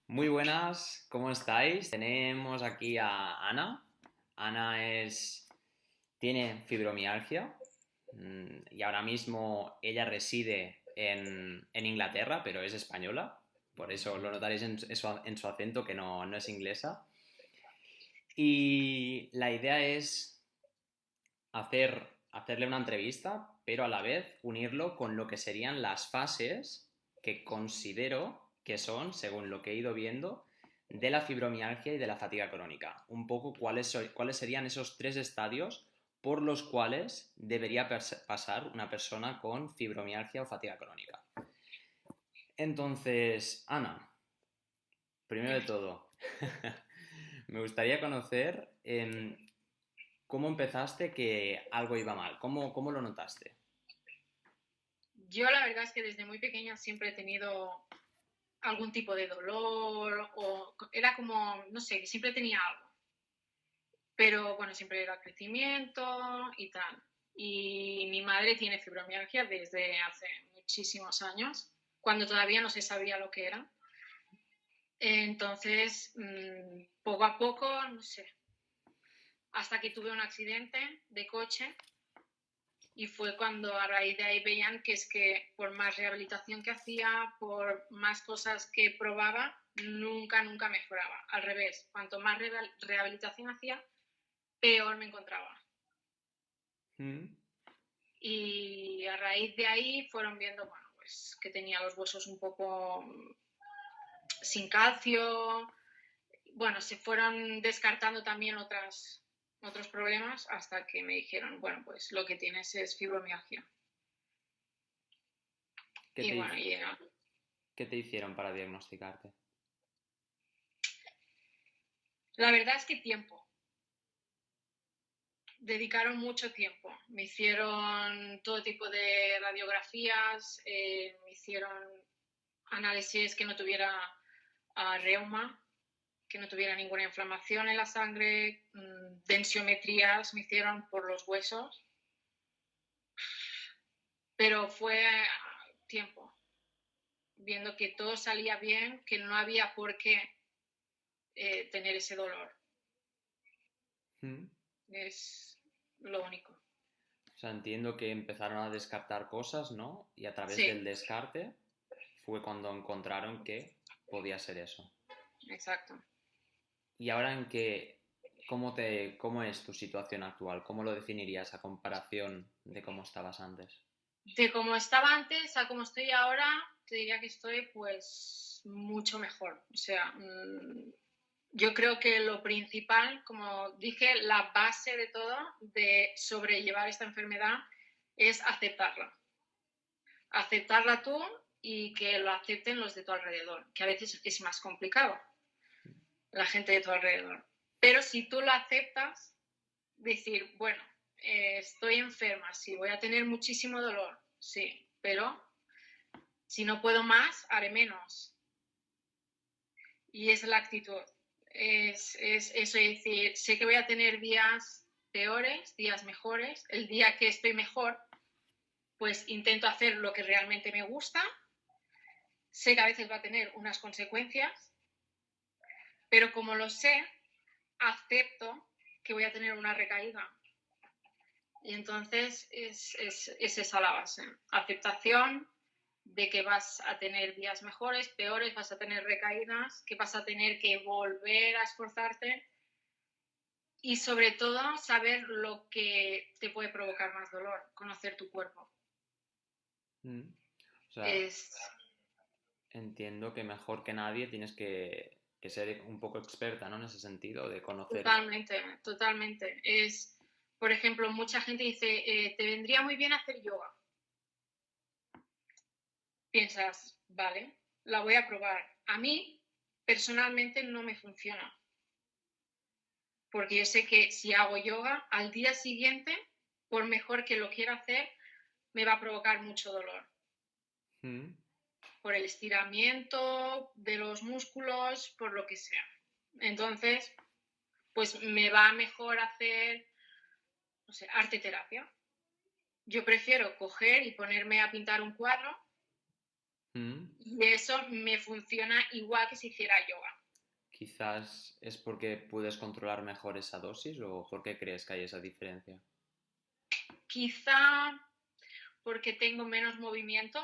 Muy buenas, ¿cómo estáis? Tenemos aquí a Ana. Ana tiene fibromialgia y ahora mismo ella reside en Inglaterra, pero es española. Por eso lo notaréis en su acento que no es inglesa. Y la idea es hacerle una entrevista, pero a la vez unirlo con lo que serían las fases que considero que son, según lo que he ido viendo, de la fibromialgia y de la fatiga crónica. Un poco cuáles serían esos tres estadios por los cuales debería pasar una persona con fibromialgia o fatiga crónica. Entonces, Ana, primero de Dime. todo, me gustaría conocer cómo empezaste que algo iba mal, cómo lo notaste. Yo la verdad es que desde muy pequeña siempre he tenido algún tipo de dolor o era como, no sé, que siempre tenía algo. Pero bueno, siempre era crecimiento y tal. Y mi madre tiene fibromialgia desde hace muchísimos años, cuando todavía no se sabía lo que era. Entonces, poco a poco, no sé, hasta que tuve un accidente de coche. Y fue cuando a raíz de ahí veían que es que por más rehabilitación que hacía, por más cosas que probaba, nunca mejoraba. Al revés, cuanto más rehabilitación hacía, peor me encontraba. Mm. Y a raíz de ahí fueron viendo, bueno, pues que tenía los huesos un poco sin calcio. Bueno, se fueron descartando también otros problemas hasta que me dijeron, bueno, pues lo que tienes es fibromialgia. ¿Qué Y te, bueno, hic- llega. qué te hicieron para diagnosticarte? La verdad es que tiempo. Dedicaron mucho tiempo. Me hicieron todo tipo de radiografías, me hicieron análisis que no tuviera reuma, que no tuviera ninguna inflamación en la sangre, densiometrías me hicieron por los huesos, pero fue tiempo, viendo que todo salía bien, que no había por qué tener ese dolor. Mm. Es lo único. O sea, entiendo que empezaron a descartar cosas, ¿no? Y a través Sí, del descarte fue cuando encontraron que podía ser eso. exacto. Y ahora cómo es tu situación actual? ¿Cómo lo definirías a comparación de cómo estabas antes? De cómo estaba antes a cómo estoy ahora, te diría que estoy pues mucho mejor. O sea, yo creo que lo principal, como dije, la base de todo, de sobrellevar esta enfermedad, es aceptarla. Aceptarla tú y que lo acepten los de tu alrededor, que a veces es más complicado, la gente de tu alrededor. Pero si tú lo aceptas, decir, bueno, estoy enferma, sí, voy a tener muchísimo dolor, sí, pero si no puedo más, haré menos. Y es la actitud. Es eso de decir, sé que voy a tener días peores, días mejores. El día que estoy mejor, pues intento hacer lo que realmente me gusta. Sé que a veces va a tener unas consecuencias, pero como lo sé, acepto que voy a tener una recaída. Y entonces es esa la base. Aceptación, de que vas a tener días mejores, peores, vas a tener recaídas, que vas a tener que volver a esforzarte y sobre todo saber lo que te puede provocar más dolor, conocer tu cuerpo. Mm. O sea, Es entiendo que mejor que nadie tienes que ser un poco experta, ¿no? En ese sentido, de conocer. totalmente. Por ejemplo, mucha gente dice, te vendría muy bien hacer yoga. Piensas, vale, la voy a probar. A mí, personalmente, no me funciona. Porque yo sé que si hago yoga, al día siguiente, por mejor que lo quiera hacer, me va a provocar mucho dolor. Mm. Por el estiramiento de los músculos, por lo que sea. Entonces, pues me va mejor hacer, no sé, arte terapia. Yo prefiero coger y ponerme a pintar un cuadro Y eso me funciona igual que si hiciera yoga. Quizás es porque puedes controlar mejor esa dosis o por qué crees que hay esa diferencia. Quizá porque tengo menos movimiento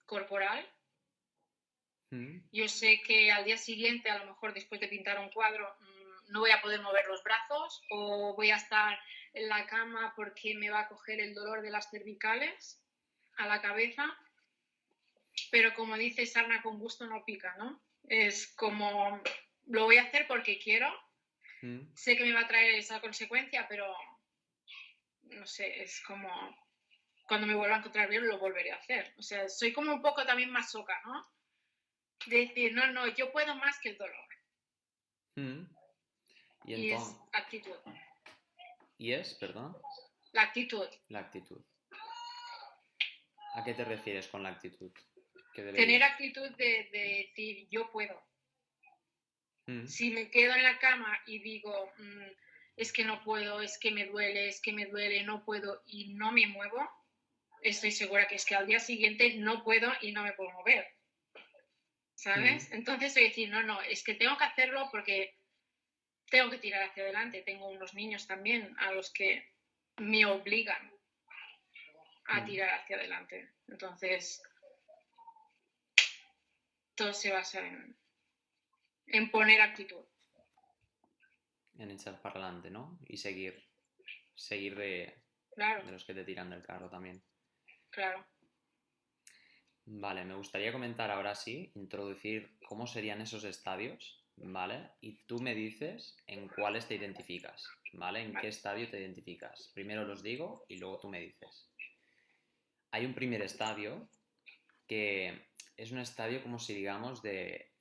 corporal. Yo sé que al día siguiente, a lo mejor después de pintar un cuadro, no voy a poder mover los brazos o voy a estar en la cama porque me va a coger el dolor de las cervicales a la cabeza. Pero como dice sarna con gusto no pica, ¿no? Es como, lo voy a hacer porque quiero. Sé que me va a traer esa consecuencia, pero no sé, es como cuando me vuelva a encontrar bien lo volveré a hacer. O sea, soy como un poco también masoca, ¿no? De decir, no, yo puedo más que el dolor. Y es actitud. ¿Y es, perdón? La actitud. La actitud. ¿A qué te refieres con la actitud? Tener actitud de decir, yo puedo. Si me quedo en la cama y digo, es que no puedo, es que me duele, no puedo y no me muevo, estoy segura que es que al día siguiente no puedo y no me puedo mover. ¿Sabes? Entonces voy a decir, no, es que tengo que hacerlo porque tengo que tirar hacia adelante. Tengo unos niños también a los que me obligan a tirar hacia adelante. Entonces, todo se basa en poner actitud. En echar para adelante, ¿no? Y seguir de los que te tiran del carro también. Claro. Vale, me gustaría comentar ahora sí, introducir cómo serían esos estadios, ¿vale? Y tú me dices en cuáles te identificas, ¿vale? En qué estadio te identificas. Primero los digo y luego tú me dices. Hay un primer estadio que es un estadio como si digamos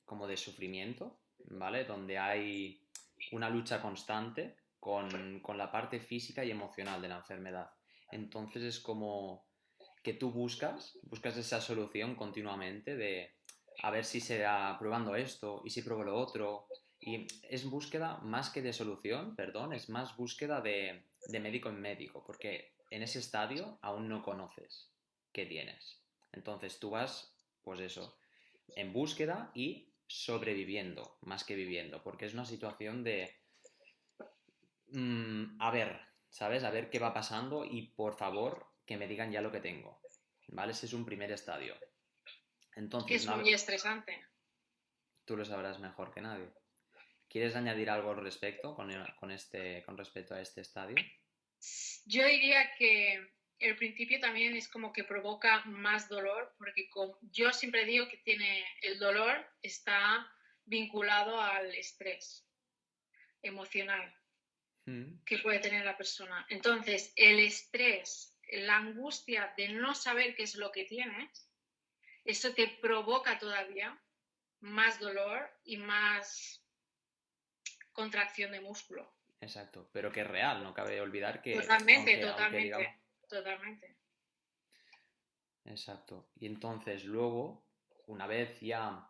como de sufrimiento, ¿vale? Donde hay una lucha constante con la parte física y emocional de la enfermedad. Entonces es como que tú buscas esa solución continuamente de a ver si será probando esto y si pruebo lo otro. Y es búsqueda más que de solución, perdón, es más búsqueda de médico en médico, porque en ese estadio aún no conoces qué tienes. Entonces tú vas, pues eso, en búsqueda y sobreviviendo, más que viviendo, porque es una situación de, a ver, ¿sabes? A ver qué va pasando y por favor que me digan ya lo que tengo, ¿vale? Ese es un primer estadio. Entonces, que es muy estresante. Tú lo sabrás mejor que nadie. ¿Quieres añadir algo al respecto con respecto a este estadio? Yo diría que el principio también es como que provoca más dolor, porque yo siempre digo que el dolor está vinculado al estrés emocional que puede tener la persona. Entonces, el estrés, la angustia de no saber qué es lo que tienes, eso te provoca todavía más dolor y más contracción de músculo. Exacto, pero que es real, no cabe olvidar que... Totalmente. Exacto. Y entonces luego, una vez ya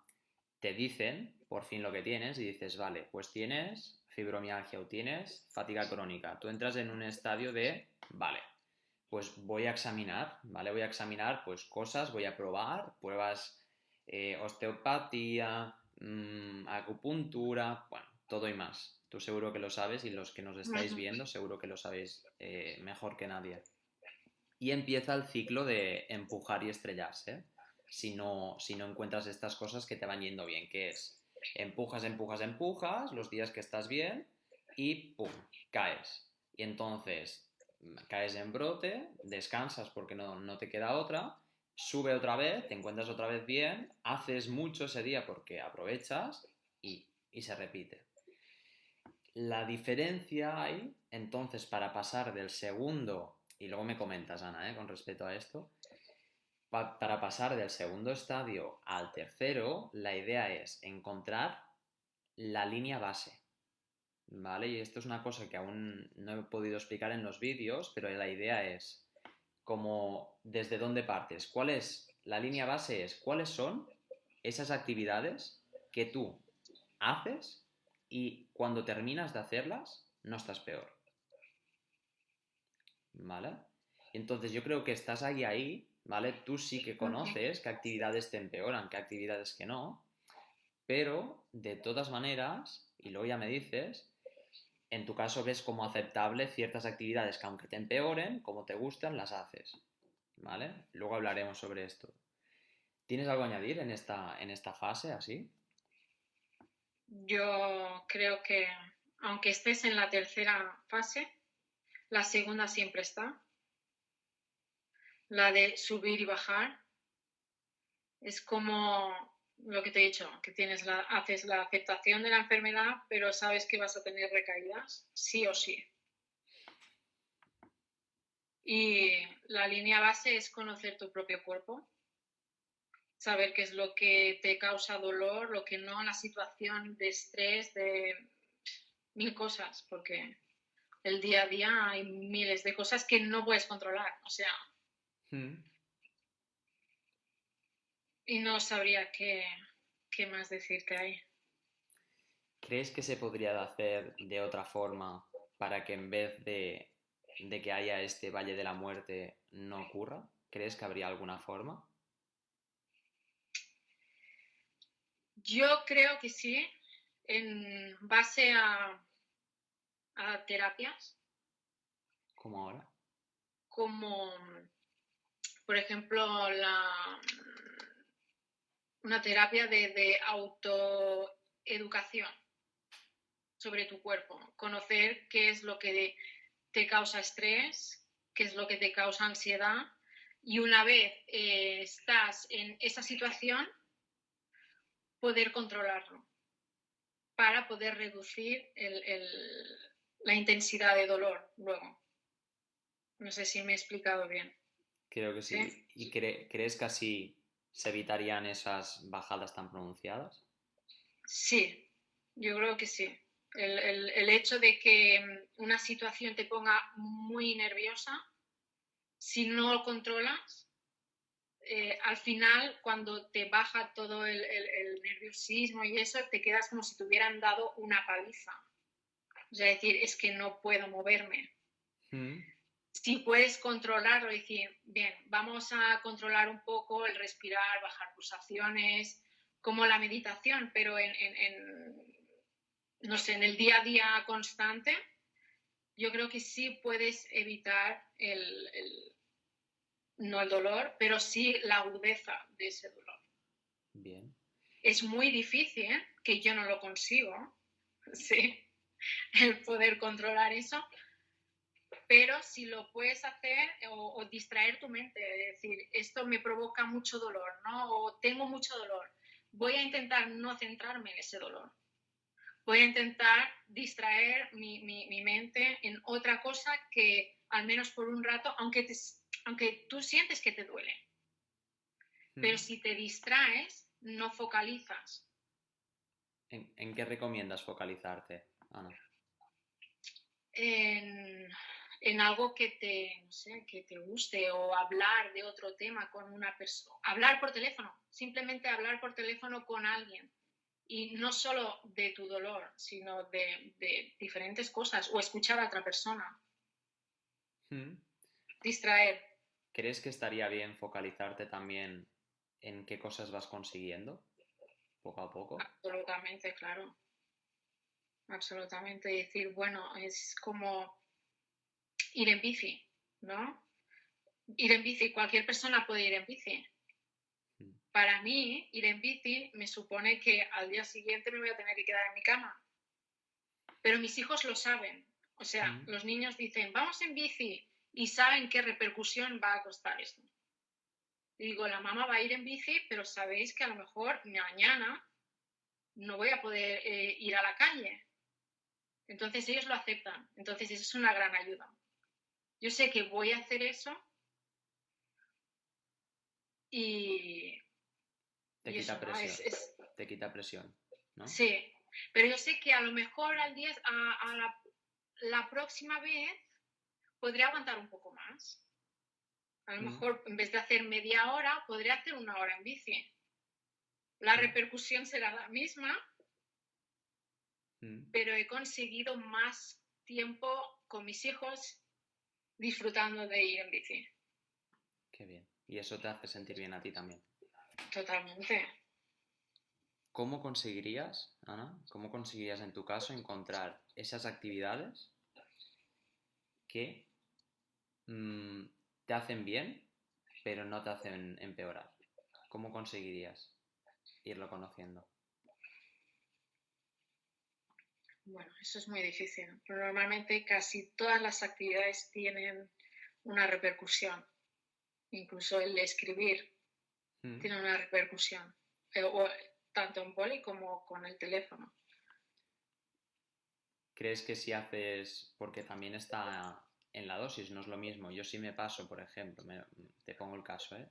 te dicen por fin lo que tienes y dices, vale, pues tienes fibromialgia o tienes fatiga crónica. Tú entras en un estadio de, vale, pues voy a examinar, ¿vale? Voy a examinar pues cosas, voy a probar, pruebas osteopatía, acupuntura, bueno, todo y más. Tú seguro que lo sabes y los que nos estáis viendo seguro que lo sabéis mejor que nadie. Y empieza el ciclo de empujar y estrellarse. Si no encuentras estas cosas que te van yendo bien, que es empujas, los días que estás bien y ¡pum! Caes. Y entonces caes en brote, descansas porque no te queda otra, sube otra vez, te encuentras otra vez bien, haces mucho ese día porque aprovechas y se repite. La diferencia hay, entonces, para pasar del segundo, y luego me comentas, Ana, con respecto a esto, para pasar del segundo estadio al tercero, la idea es encontrar la línea base, ¿vale? Y esto es una cosa que aún no he podido explicar en los vídeos, pero la idea es como desde dónde partes, cuál es la línea base, es cuáles son esas actividades que tú haces y cuando terminas de hacerlas no estás peor, ¿vale? Entonces yo creo que estás ahí ¿vale? Tú sí que conoces qué actividades te empeoran, qué actividades que no, pero de todas maneras, y luego ya me dices, en tu caso ves como aceptable ciertas actividades que aunque te empeoren, como te gustan, las haces, ¿vale? Luego hablaremos sobre esto. ¿Tienes algo a añadir en esta fase así? Yo creo que aunque estés en la tercera fase, la segunda siempre está, la de subir y bajar. Es como lo que te he dicho, que haces la aceptación de la enfermedad, pero sabes que vas a tener recaídas, sí o sí. Y la línea base es conocer tu propio cuerpo, saber qué es lo que te causa dolor, lo que no, la situación de estrés, de mil cosas, porque el día a día hay miles de cosas que no puedes controlar, o sea, y no sabría qué más decirte ahí. ¿Crees que se podría hacer de otra forma para que en vez de que haya este Valle de la Muerte no ocurra? ¿Crees que habría alguna forma? Yo creo que sí, en base a terapias, ¿Como ahora? como por ejemplo una terapia de autoeducación sobre tu cuerpo, conocer qué es lo que te causa estrés, qué es lo que te causa ansiedad, y una vez estás en esa situación, poder controlarlo para poder reducir la intensidad de dolor luego. No sé si me he explicado bien. Creo que ¿Sí? sí. ¿Y crees que así se evitarían esas bajadas tan pronunciadas? Sí, yo creo que sí. El hecho de que una situación te ponga muy nerviosa, si no lo controlas, al final, cuando te baja todo el nerviosismo y eso, te quedas como si te hubieran dado una paliza. O sea, decir, es que no puedo moverme. Si puedes controlarlo y decir, bien, vamos a controlar un poco el respirar, bajar pulsaciones, como la meditación, pero no sé, en el día a día constante, yo creo que sí puedes evitar no el dolor, pero sí la agudeza de ese dolor. Bien. Es muy difícil, ¿eh? Que yo no lo consigo, sí, el poder controlar eso, pero si lo puedes hacer o distraer tu mente, es decir, esto me provoca mucho dolor, ¿no? O tengo mucho dolor, voy a intentar no centrarme en ese dolor. Voy a intentar distraer mi mente en otra cosa que, al menos por un rato, aunque tú sientes que te duele, pero si te distraes, no focalizas. ¿En qué recomiendas focalizarte, Ana? En algo que te, no sé, que te guste o hablar de otro tema con una persona. Hablar por teléfono, simplemente hablar por teléfono con alguien. Y no solo de tu dolor, sino de diferentes cosas o escuchar a otra persona. Distraer. ¿Crees que estaría bien focalizarte también en qué cosas vas consiguiendo poco a poco? Absolutamente, claro. Absolutamente. Decir, bueno, es como ir en bici, ¿no? Ir en bici, cualquier persona puede ir en bici. Para mí, ir en bici me supone que al día siguiente me voy a tener que quedar en mi cama. Pero mis hijos lo saben. O sea, los niños dicen, vamos en bici, y saben qué repercusión va a costar esto. Y digo, la mamá va a ir en bici, pero sabéis que a lo mejor mañana no voy a poder ir a la calle. Entonces ellos lo aceptan. Entonces eso es una gran ayuda. Yo sé que voy a hacer eso y Te y quita eso, ¿no? presión. Te quita presión, ¿no? Sí, pero yo sé que a lo mejor la próxima vez podría aguantar un poco más. A lo mejor en vez de hacer media hora, podría hacer una hora en bici. La repercusión será la misma, pero he conseguido más tiempo con mis hijos disfrutando de ir en bici. Qué bien. y eso te hace sentir bien a ti también. Totalmente. ¿Cómo conseguirías, Ana, cómo conseguirías en tu caso encontrar esas actividades que mm, te hacen bien, pero no te hacen empeorar? ¿Cómo conseguirías irlo conociendo? Bueno, eso es muy difícil, pero normalmente casi todas las actividades tienen una repercusión. Incluso el escribir Mm. tiene una repercusión, tanto en boli como con el teléfono. ¿Crees que si haces, porque también está en la dosis, no es lo mismo? Yo si me paso, por ejemplo, te pongo el caso, ¿eh?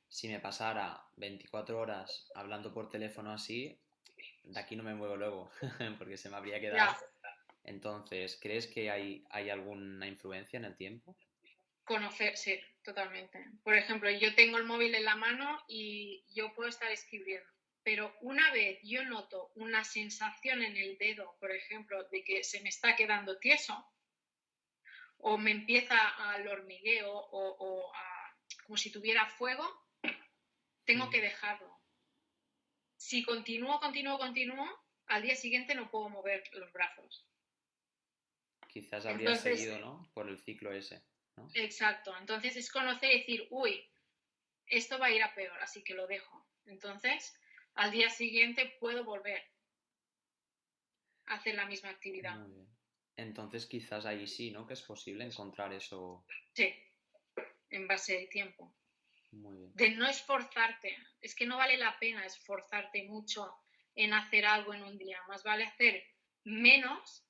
Si me pasara 24 horas hablando por teléfono así, de aquí no me muevo luego, porque se me habría quedado. Ya, Entonces, ¿crees que hay alguna influencia en el tiempo? conocer, sí, totalmente. Por ejemplo, yo tengo el móvil en la mano y yo puedo estar escribiendo, pero una vez yo noto una sensación en el dedo, por ejemplo, de que se me está quedando tieso, o me empieza al hormigueo como si tuviera fuego, tengo que dejarlo. Si continúo, al día siguiente no puedo mover los brazos. Quizás habría Entonces, seguido, ¿no? Por el ciclo ese, ¿no? exacto. Entonces es conocer y decir, uy, esto va a ir a peor, así que lo dejo. Entonces, al día siguiente puedo volver a hacer la misma actividad. Muy bien. Entonces, quizás ahí sí, ¿no? Que es posible encontrar eso. Sí, en base de tiempo. Muy bien. De no esforzarte. Es que no vale la pena esforzarte mucho en hacer algo en un día. Más vale hacer menos,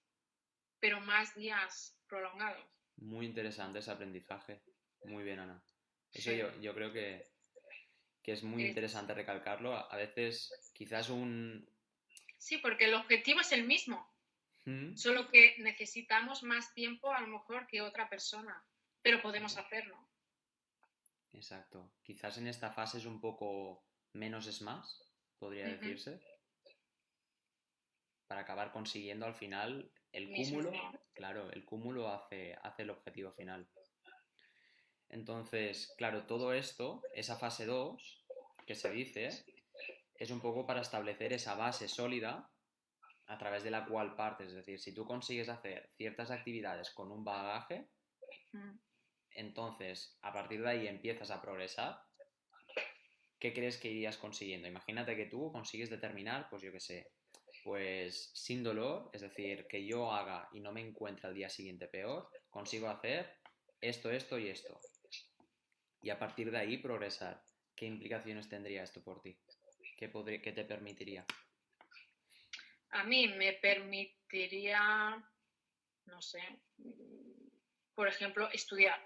pero más días prolongados. Muy interesante ese aprendizaje. Muy bien, Ana. Eso Sí. yo creo que es muy Es, interesante recalcarlo. A veces, quizás sí, porque el objetivo es el mismo, ¿Mm? solo que necesitamos más tiempo a lo mejor que otra persona, pero podemos hacerlo. Exacto. Quizás en esta fase es un poco menos es más, podría Uh-huh. decirse, para acabar consiguiendo al final el Mismo, cúmulo. ¿no? Claro, el cúmulo hace el objetivo final. Entonces, claro, todo esto, esa fase 2 que se dice, es un poco para establecer esa base sólida a través de la cual partes. Es decir, si tú consigues hacer ciertas actividades con un bagaje, Mm. entonces a partir de ahí empiezas a progresar. ¿Qué crees que irías consiguiendo? Imagínate que tú consigues determinar, pues yo qué sé, pues sin dolor, es decir, que yo haga y no me encuentre al día siguiente peor, consigo hacer esto, esto y esto. Y a partir de ahí progresar. ¿Qué implicaciones tendría esto por ti? ¿Qué te permitiría? A mí me permitiría, no sé, por ejemplo, estudiar,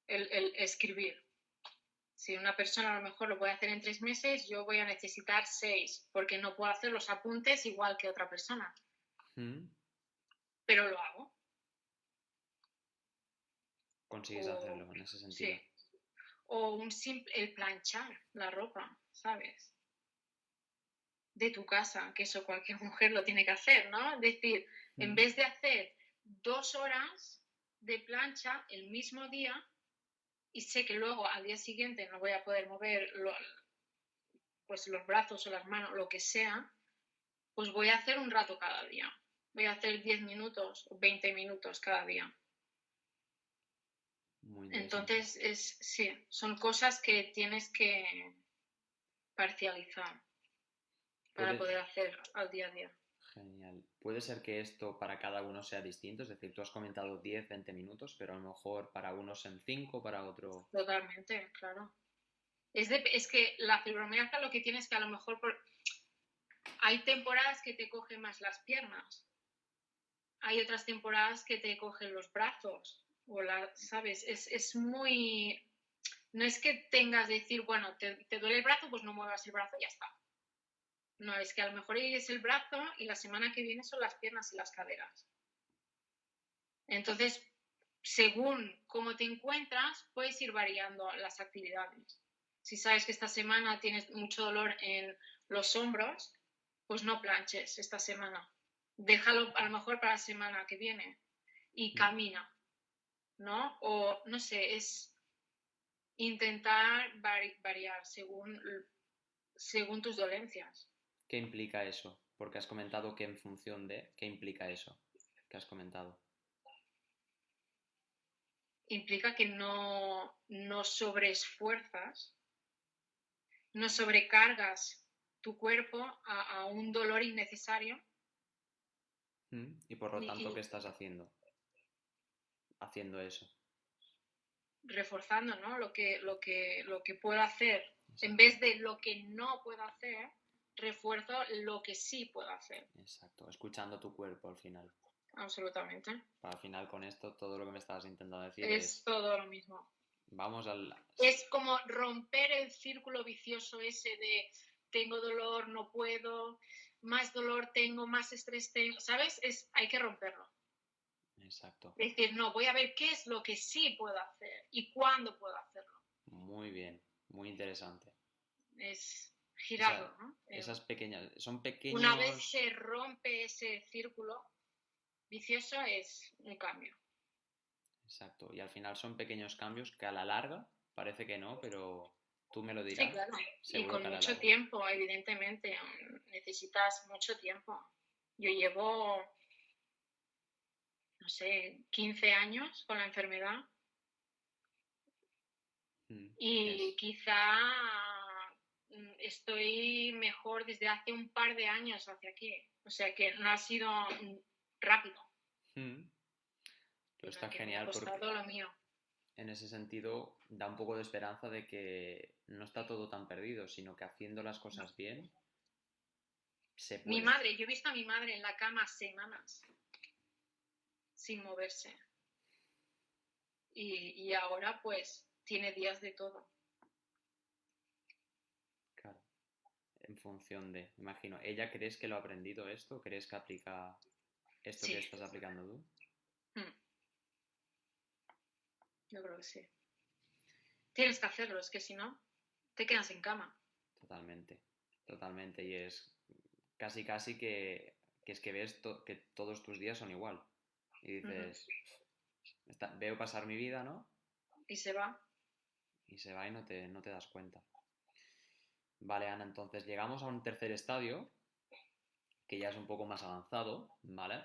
el escribir. Si una persona a lo mejor lo puede hacer en 3 meses, yo voy a necesitar 6, porque no puedo hacer los apuntes igual que otra persona, ¿Mm? pero lo hago. Consigues O, hacerlo en ese sí, sentido. o el planchar la ropa, ¿sabes? De tu casa, que eso cualquier mujer lo tiene que hacer, ¿no? Es decir, en ¿Mm? vez de hacer 2 horas de plancha el mismo día y sé que luego al día siguiente no voy a poder mover pues los brazos o las manos, lo que sea, pues voy a hacer un rato cada día. Voy a hacer 10 minutos o 20 minutos cada día. Muy interesante. Entonces, sí, son cosas que tienes que parcializar para Puede, poder hacer al día a día. Genial. Puede ser que esto para cada uno sea distinto, es decir, tú has comentado 10, 20 minutos, pero a lo mejor para unos en 5, para otro... Totalmente, claro. Es que la fibromialgia lo que tienes que a lo mejor hay temporadas que te cogen más las piernas, hay otras temporadas que te cogen los brazos, ¿sabes? Es muy... No es que tengas que decir, bueno, te duele el brazo, pues no muevas el brazo y ya está. No, es que a lo mejor hoy es el brazo y la semana que viene son las piernas y las caderas. Entonces, según cómo te encuentras, puedes ir variando las actividades. Si sabes que esta semana tienes mucho dolor en los hombros, pues no planches esta semana. Déjalo a lo mejor para la semana que viene y camina, ¿no? O no sé, es intentar variar según tus dolencias. ¿Qué implica eso? Porque has comentado que en función de... ¿Qué implica eso que has comentado? Implica que no sobreesfuerzas, no sobrecargas tu cuerpo a un dolor innecesario. Y por lo tanto, Y ¿qué estás haciendo? Haciendo eso. reforzando, ¿no? lo que puedo hacer. Exacto. En vez de lo que no puedo hacer, refuerzo lo que sí puedo hacer. Exacto, escuchando tu cuerpo al final. Absolutamente. Al final con esto, todo lo que me estabas intentando decir Es todo lo mismo. Vamos al... Es como romper el círculo vicioso ese de tengo dolor, no puedo, más dolor tengo, más estrés tengo, ¿sabes? Hay que romperlo. Exacto. Es decir, no, voy a ver qué es lo que sí puedo hacer y cuándo puedo hacerlo. Muy bien, muy interesante. Es girarlo, ¿no? Esas pequeñas, son pequeños... Una vez se rompe ese círculo vicioso es un cambio. Exacto, y al final son pequeños cambios que a la larga parece que no, pero tú me lo dirás. Sí, claro. Y Seguro con que a la mucho larga. tiempo, evidentemente. Necesitas mucho tiempo. Yo llevo, no sé, 15 años con la enfermedad y quizá estoy mejor desde hace un par de años hacia aquí. O sea que no ha sido rápido. Pero está que genial me ha costado porque lo mío. en ese sentido da un poco de esperanza de que no está todo tan perdido, sino que haciendo las cosas bien se puede. Mi madre, yo he visto a mi madre en la cama semanas sin moverse. Y ahora pues tiene días de todo. Claro. En función de, imagino, ¿ella crees que lo ha aprendido esto? ¿Crees que aplica esto Sí. que estás aplicando tú? Yo creo que sí. Tienes que hacerlo, es que si no, te quedas en cama. Totalmente, totalmente. Y es casi que es que ves que todos tus días son igual. Y dices, veo pasar mi vida, ¿no? Y se va. Y se va y no te das cuenta. Vale, Ana, entonces llegamos a un tercer estadio, que ya es un poco más avanzado, ¿vale?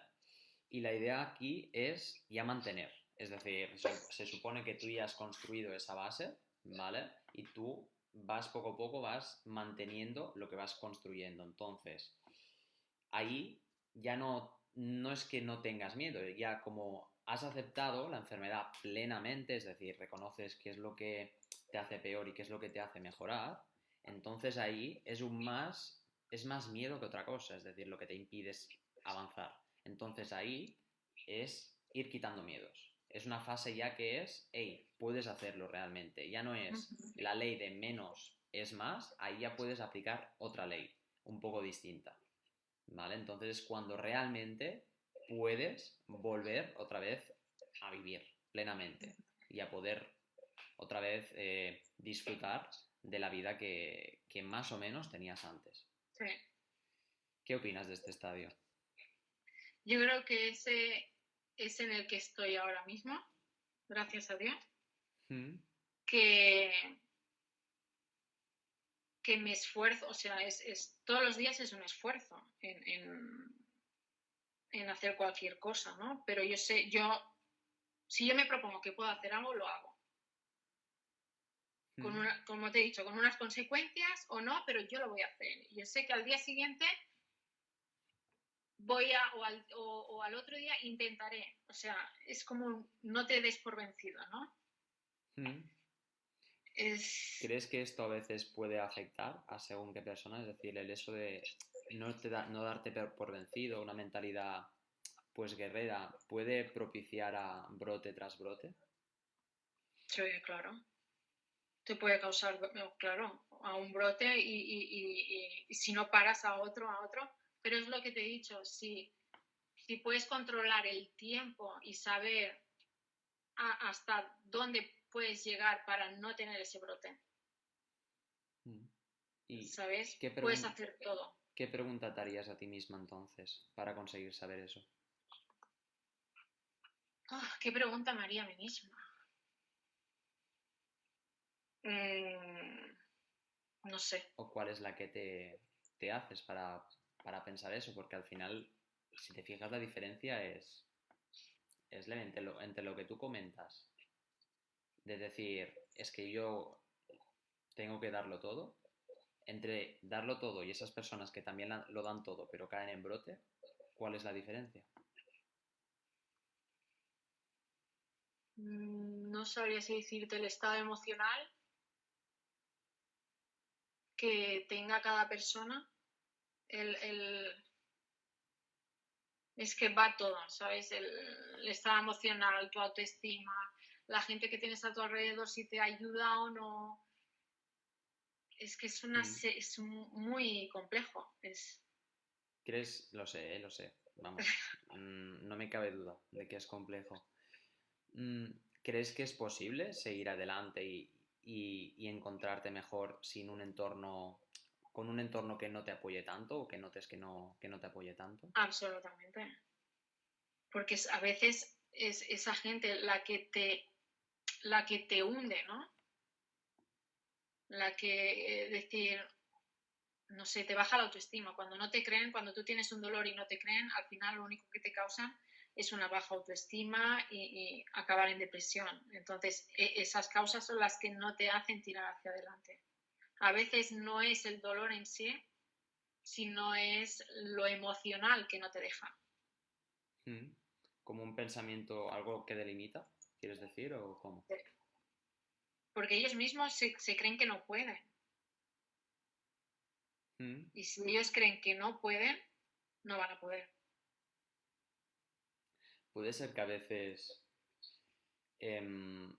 Y la idea aquí es ya mantener. Es decir, se supone que tú ya has construido esa base, ¿vale? Y tú poco a poco vas manteniendo lo que vas construyendo. Entonces, ahí ya no es que no tengas miedo, ya como has aceptado la enfermedad plenamente, es decir, reconoces qué es lo que te hace peor y qué es lo que te hace mejorar, entonces ahí es más miedo que otra cosa, es decir, lo que te impide es avanzar. Entonces ahí es ir quitando miedos. Es una fase ya que es, hey, puedes hacerlo realmente. Ya no es la ley de menos es más, ahí ya puedes aplicar otra ley, un poco distinta. ¿Vale? Entonces es cuando realmente puedes volver otra vez a vivir plenamente y a poder otra vez disfrutar de la vida que más o menos tenías antes. Sí. ¿Qué opinas de este estadio? Yo creo que ese es en el que estoy ahora mismo, gracias a Dios. Que me esfuerzo, o sea, todos los días es un esfuerzo en hacer cualquier cosa, ¿no? Pero yo sé, si yo me propongo que puedo hacer algo, lo hago. Como te he dicho, con unas consecuencias o no, pero yo lo voy a hacer. Yo sé que al día siguiente o al otro día intentaré. O sea, es como no te des por vencido, ¿no? ¿Crees que esto a veces puede afectar a según qué persona? Es decir, el eso de no darte por vencido, una mentalidad pues guerrera, ¿puede propiciar a brote tras brote? Sí, claro. Te puede causar, claro, a un brote y si no paras a otro. Pero es lo que te he dicho, si puedes controlar el tiempo y saber hasta dónde puedes llegar para no tener ese brote. ¿Y ¿sabes? Puedes hacer todo. ¿Qué pregunta te harías a ti misma entonces para conseguir saber eso? ¿Qué pregunta me haría a mí misma? Mm, no sé. ¿O cuál es la que te haces para pensar eso? Porque al final, si te fijas, la diferencia es leve entre lo que tú comentas, de decir, es que yo tengo que darlo todo, entre darlo todo y esas personas que también lo dan todo pero caen en brote, ¿cuál es la diferencia? No sabría si decirte el estado emocional que tenga cada persona. El, es que va todo, ¿sabes? El estado emocional, tu autoestima, la gente que tienes a tu alrededor, si te ayuda o no. Es que Mm. es muy complejo. ¿Crees? Lo sé, vamos, no me cabe duda de que es complejo. Mm, ¿Crees que es posible seguir adelante y encontrarte mejor sin un entorno, con un entorno que no te apoye tanto o que notes que no te apoye tanto? Absolutamente. Porque a veces es esa gente la que te hunde, ¿no? La que, decir, no sé, te baja la autoestima. Cuando no te creen, cuando tú tienes un dolor y no te creen, al final lo único que te causa es una baja autoestima y acabar en depresión. Entonces, esas causas son las que no te hacen tirar hacia adelante. A veces no es el dolor en sí, sino es lo emocional que no te deja. Mm. ¿Como un pensamiento, algo que delimita, quieres decir, o cómo? Porque ellos mismos se creen que no pueden. Mm. Y si ellos creen que no pueden, no van a poder. Puede ser que a veces em,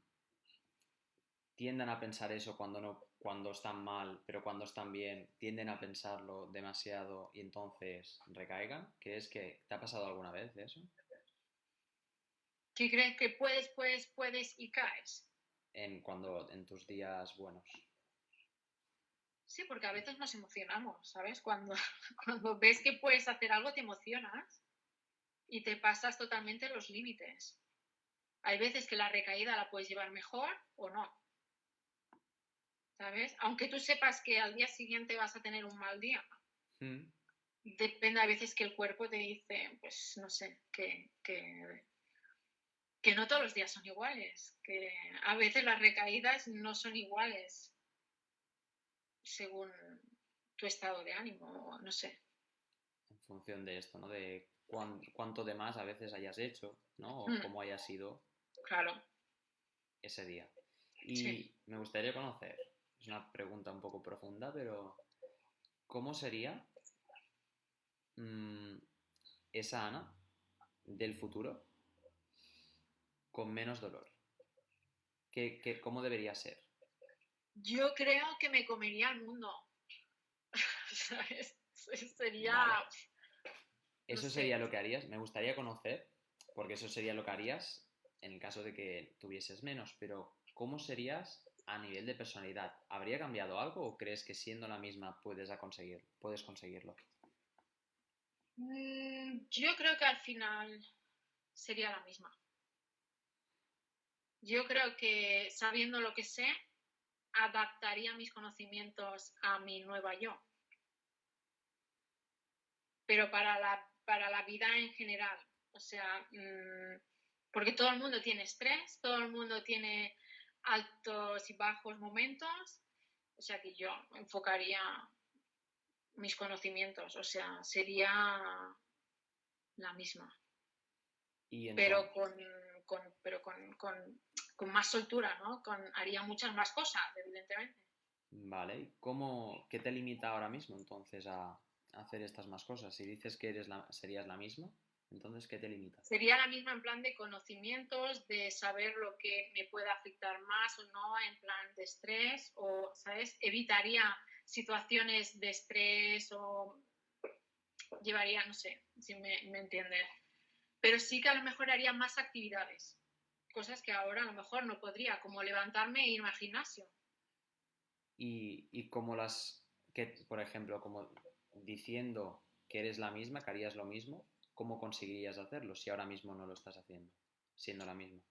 tiendan a pensar eso cuando no, cuando están mal, pero cuando están bien, tienden a pensarlo demasiado y entonces recaigan. ¿Crees que te ha pasado alguna vez eso? Si crees que puedes y caes. En tus días buenos. Sí, porque a veces nos emocionamos, ¿sabes? Cuando, cuando ves que puedes hacer algo, te emocionas y te pasas totalmente los límites. Hay veces que la recaída la puedes llevar mejor o no, ¿sabes? Aunque tú sepas que al día siguiente vas a tener un mal día. Mm. Depende a veces que el cuerpo te dice, pues no sé, que no todos los días son iguales, que a veces las recaídas no son iguales según tu estado de ánimo, no sé. En función de esto, ¿no? De cuánto de más a veces hayas hecho, ¿no? O Mm, cómo haya sido claro, ese día. sí. Y me gustaría conocer, es una pregunta un poco profunda, pero ¿cómo sería mm, esa Ana del futuro con menos dolor? ¿Cómo debería ser? Yo creo que me comería el mundo. ¿Sabes? Vale. Sería, no Eso sé. sería lo que harías. Me gustaría conocer, porque eso sería lo que harías en el caso de que tuvieses menos, pero ¿cómo serías a nivel de personalidad? ¿Habría cambiado algo o crees que siendo la misma puedes conseguirlo? Yo creo que al final sería la misma. Yo creo que sabiendo lo que sé, adaptaría mis conocimientos a mi nueva yo. Pero para la vida en general. O sea, porque todo el mundo tiene estrés, todo el mundo tiene altos y bajos momentos. O sea que yo enfocaría mis conocimientos, o sea, sería la misma, Y pero entonces, con más soltura, ¿no? Haría muchas más cosas, evidentemente. vale, ¿y qué te limita ahora mismo entonces a hacer estas más cosas? Si dices que serías la misma, entonces ¿qué te limita? Sería la misma en plan de conocimientos, de saber lo que me puede afectar más o no, en plan de estrés, o, ¿sabes? Evitaría situaciones de estrés o llevaría, no sé, si me entiendes. Pero sí que a lo mejor haría más actividades, cosas que ahora a lo mejor no podría, como levantarme e irme al gimnasio. Y como por ejemplo, como diciendo que eres la misma, que harías lo mismo, ¿cómo conseguirías hacerlo si ahora mismo no lo estás haciendo, siendo la misma?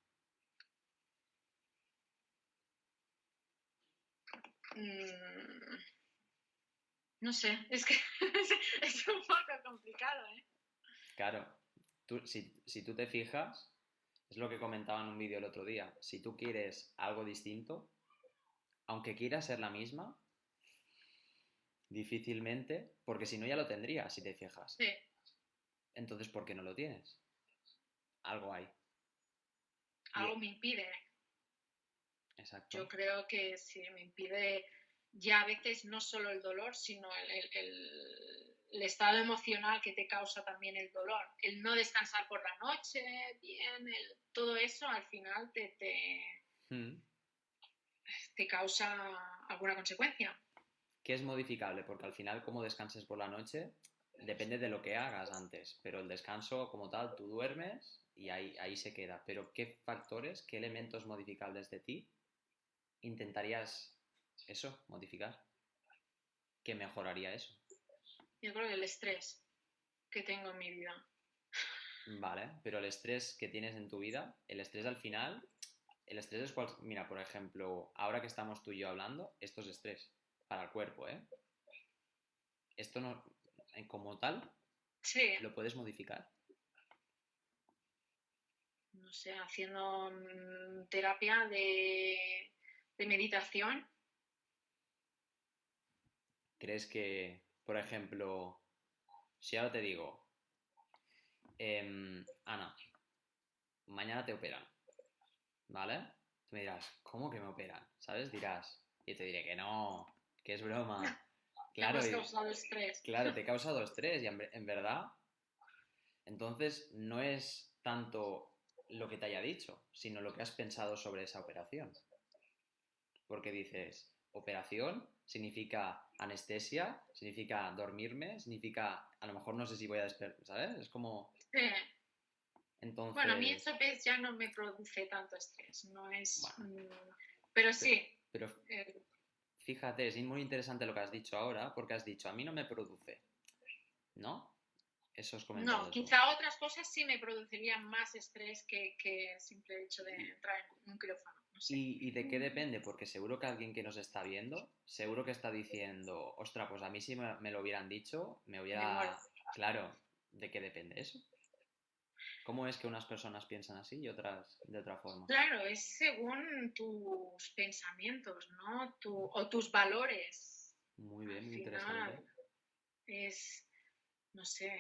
mm, no sé, es que es un poco complicado, ¿eh? Claro, si tú te fijas, es lo que comentaba en un vídeo el otro día, si tú quieres algo distinto, aunque quieras ser la misma, difícilmente, porque si no ya lo tendrías, si te fijas. Sí, Entonces, ¿por qué no lo tienes? Algo hay. algo Y, me impide. Yo exacto. creo que sí, me impide ya a veces no solo el dolor, sino el estado emocional que te causa también el dolor. El no descansar por la noche, bien, todo eso al final Hmm. te causa alguna consecuencia. ¿Qué es modificable? Porque al final, como descanses por la noche, depende de lo que hagas antes, pero el descanso como tal, tú duermes y ahí se queda. Pero ¿qué factores, qué elementos modificables de ti intentarías eso, modificar? ¿Qué mejoraría eso? Yo creo que el estrés que tengo en mi vida. Vale, pero el estrés que tienes en tu vida, el estrés al final, el estrés es cual... Mira, por ejemplo, ahora que estamos tú y yo hablando, esto es estrés para el cuerpo, ¿eh? Esto no, como tal, Sí, lo puedes modificar. no sé, haciendo terapia de meditación. ¿Crees que, por ejemplo, si ahora te digo, Ana, mañana te operan, ¿vale? Tú me dirás, ¿cómo que me operan? ¿Sabes? Dirás, y te diré que es broma. Ya me Claro, has causado estrés. claro, te he causado estrés y en verdad, entonces no es tanto lo que te haya dicho, sino lo que has pensado sobre esa operación. Porque dices, operación significa anestesia, significa dormirme, significa, a lo mejor no sé si voy a despertar, ¿sabes? Es como, Sí. Bueno, a mí eso entonces, ves, ya no me produce tanto estrés, no es... bueno, pero sí, pero eh, fíjate, es muy interesante lo que has dicho ahora, porque has dicho, a mí no me produce, ¿no? Eso has no, comentado tú. quizá otras cosas sí me producirían más estrés que el simple hecho de ¿Y, entrar en un quirófano, no sé. y de qué depende? Porque seguro que alguien que nos está viendo, seguro que está diciendo, ostra, pues a mí si me lo hubieran dicho, me Me muero. hubiera... Claro, ¿de qué depende eso? ¿Cómo es que unas personas piensan así y otras de otra forma? Claro, es según tus pensamientos, ¿no? O tus valores. Muy Al bien, muy interesante. final es, no sé,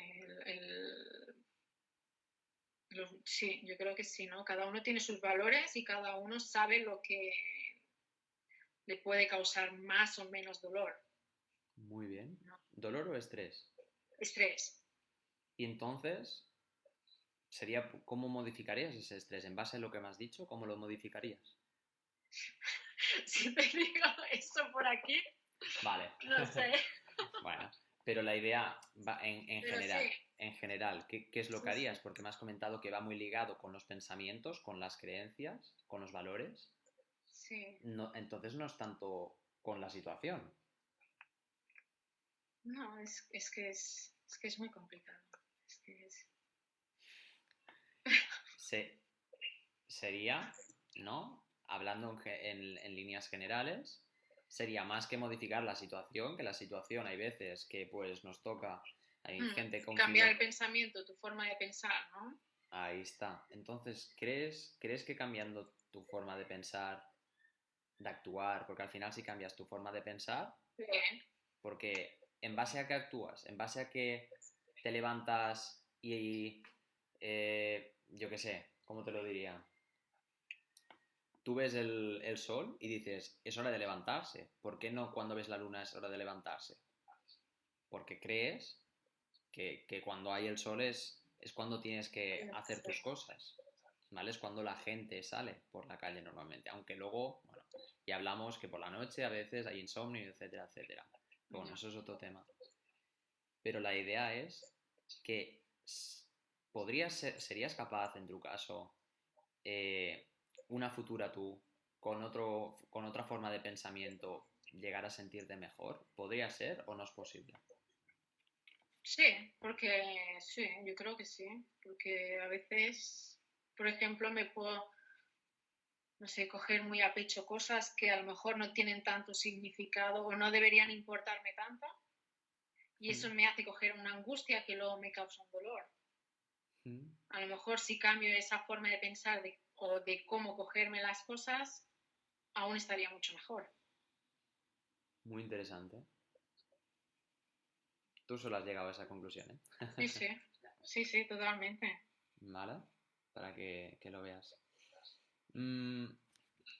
sí, yo creo que sí, ¿no? Cada uno tiene sus valores y cada uno sabe lo que le puede causar más o menos dolor, Muy bien. ¿no? ¿Dolor o estrés? Estrés. Y entonces, sería, ¿cómo modificarías ese estrés? En base a lo que me has dicho, ¿cómo lo modificarías? Si te digo eso por aquí, Vale. no sé. Bueno, pero la idea va Pero sí, en general, ¿qué es lo que sí, harías? sí, Porque me has comentado que va muy ligado con los pensamientos, con las creencias, con los valores. sí. No, entonces no es tanto con la situación. No, es que es muy complicado. Es que es... Se, sería, ¿no? Hablando en líneas generales, sería más que modificar la situación, que la situación hay veces que pues nos toca, hay gente con Cambiar fibro... el pensamiento, tu forma de pensar, ¿no? Ahí está. Entonces, ¿crees que cambiando tu forma de pensar, de actuar, porque al final si cambias tu forma de pensar, Sí. porque en base a qué actúas, en base a que te levantas y, yo qué sé, ¿cómo te lo diría? Tú ves el sol y dices, es hora de levantarse. ¿Por qué no cuando ves la luna es hora de levantarse? Porque crees que cuando hay el sol es cuando tienes que hacer Sí. tus cosas, ¿vale? Es cuando la gente sale por la calle normalmente, aunque luego, bueno, ya hablamos que por la noche a veces hay insomnio, etcétera, etcétera. Pero bueno, Ya. eso es otro tema. Pero la idea es que serías capaz, en tu caso, eh, una futura tú, con otra forma de pensamiento, llegar a sentirte mejor? ¿Podría ser o no es posible? Sí, porque sí, yo creo que sí, porque a veces, por ejemplo, me puedo, no sé, coger muy a pecho cosas que a lo mejor no tienen tanto significado o no deberían importarme tanto. Y eso me hace coger una angustia que luego me causa un dolor. A lo mejor si cambio esa forma de pensar o de cómo cogerme las cosas, aún estaría mucho mejor. Muy interesante. Tú solo has llegado a esa conclusión, ¿eh? Sí, sí, sí, sí, totalmente. ¿Vale? Para que lo veas. Mm,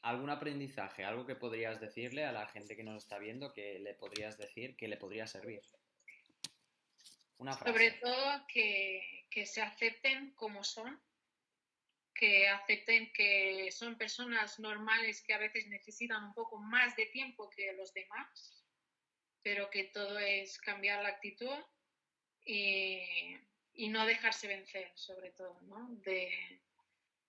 ¿Algún aprendizaje, algo que podrías decirle a la gente que nos está viendo, que le podrías decir que le podría servir? Una Sobre frase. todo que se acepten como son, que acepten que son personas normales que a veces necesitan un poco más de tiempo que los demás, pero que todo es cambiar la actitud y, y no dejarse vencer, sobre todo, ¿no? De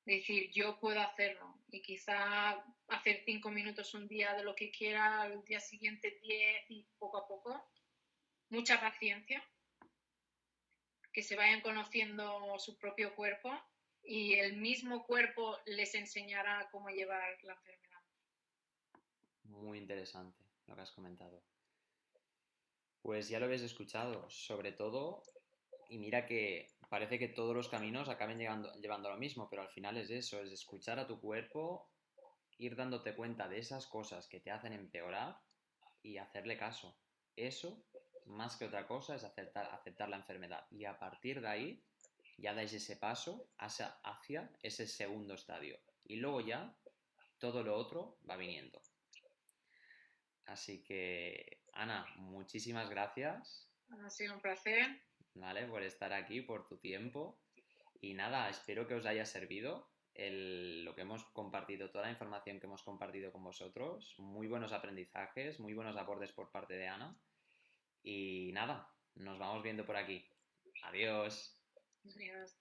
decir, yo puedo hacerlo y quizá hacer 5 minutos un día de lo que quiera, al día siguiente 10 y poco a poco. Mucha paciencia, que se vayan conociendo su propio cuerpo y el mismo cuerpo les enseñará cómo llevar la enfermedad. Muy interesante lo que has comentado. Pues ya lo habéis escuchado, sobre todo, y mira que parece que todos los caminos acaben llevando a lo mismo, pero al final es eso, es escuchar a tu cuerpo, ir dándote cuenta de esas cosas que te hacen empeorar y hacerle caso. Eso, más que otra cosa, es aceptar la enfermedad. Y a partir de ahí, ya dais ese paso hacia ese segundo estadio. Y luego ya, todo lo otro va viniendo. Así que, Ana, muchísimas gracias, Ha sido un placer. ¿vale? Por estar aquí, por tu tiempo. Y nada, espero que os haya servido lo que hemos compartido, toda la información que hemos compartido con vosotros. Muy buenos aprendizajes, muy buenos aportes por parte de Ana. Y nada, nos vamos viendo por aquí. Adiós. Adiós.